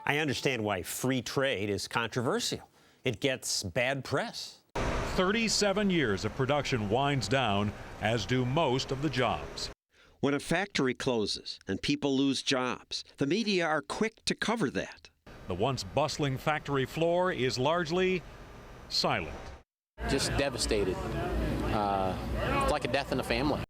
I understand why free trade is controversial. It gets bad press. 37 years of production winds down, as do most of the jobs. When a factory closes and people lose jobs, the media are quick to cover that. The once bustling factory floor is largely silent. Just devastated. It's like a death in the family.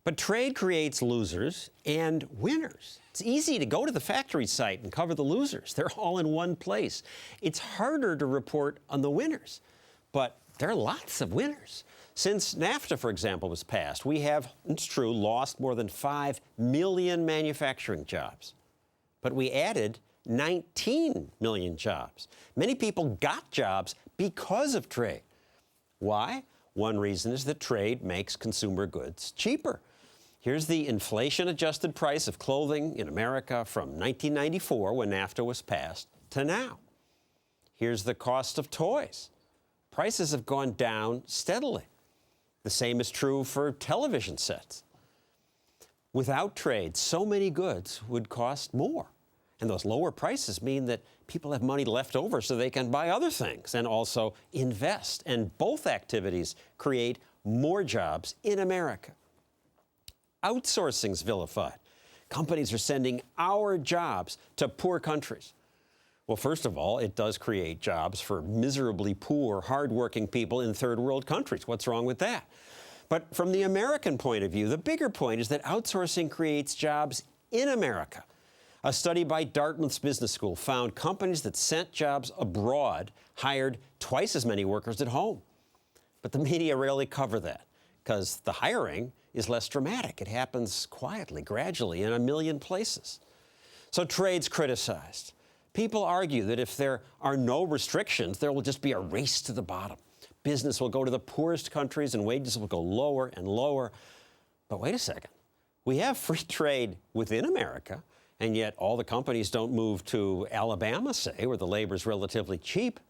But trade creates losers and winners. It's easy to go to the factory site and cover the losers. They're all in one place. It's harder to report on the winners. But there are lots of winners. Since NAFTA, for example, was passed, we have, it's true, lost more than 5 million manufacturing jobs. But we added 19 million jobs. Many people got jobs because of trade. Why? One reason is that trade makes consumer goods cheaper. Here's the inflation-adjusted price of clothing in America from 1994, when NAFTA was passed, to now. Here's the cost of toys. Prices have gone down steadily. The same is true for television sets. Without trade, so many goods would cost more. And those lower prices mean that people have money left over so they can buy other things and also invest. And both activities create more jobs in America. Outsourcing's vilified. Companies are sending our jobs to poor countries. Well, first of all, it does create jobs for miserably poor, hardworking people in third world countries. What's wrong with that? But from the American point of view, the bigger point is that outsourcing creates jobs in America. A study by Dartmouth's Business School found companies that sent jobs abroad hired twice as many workers at home. But the media rarely cover that because the hiring is less dramatic. It happens quietly, gradually, in a million places. So trade's criticized. People argue that if there are no restrictions, there will just be a race to the bottom. Business will go to the poorest countries and wages will go lower and lower. But wait a second. We have free trade within America, and yet all the companies don't move to Alabama, say, where the labor is relatively cheap.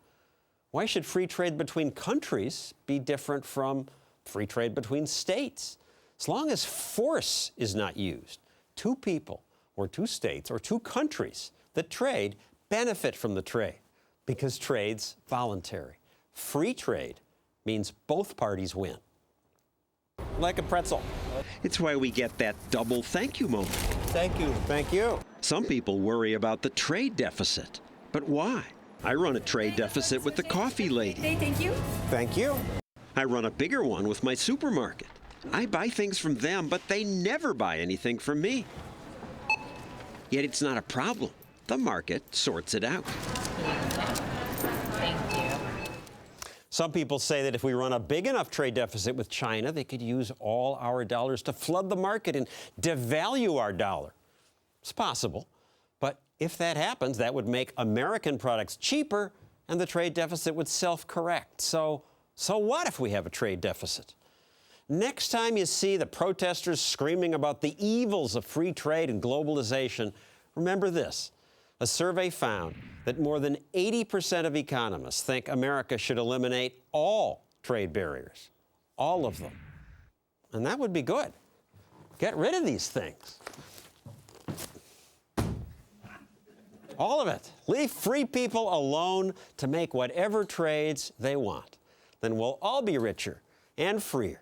Why should free trade between countries be different from free trade between states? As long as force is not used, two people or two states or two countries that trade benefit from the trade because trade's voluntary. Free trade means both parties win. Like a pretzel. It's why we get that double thank you moment. Thank you. Thank you. Some people worry about the trade deficit. But why? I run a trade deficit with the coffee lady. Thank you. Thank you. I run a bigger one with my supermarket. I buy things from them, but they never buy anything from me. Yet it's not a problem. The market sorts it out. Thank you. Some people say that if we run a big enough trade deficit with China, they could use all our dollars to flood the market and devalue our dollar. It's possible. But if that happens, that would make American products cheaper and the trade deficit would self-correct. So what if we have a trade deficit? Next time you see the protesters screaming about the evils of free trade and globalization, remember this. A survey found that more than 80% of economists think America should eliminate all trade barriers, all of them. And that would be good. Get rid of these things. All of it. Leave free people alone to make whatever trades they want. Then we'll all be richer and freer.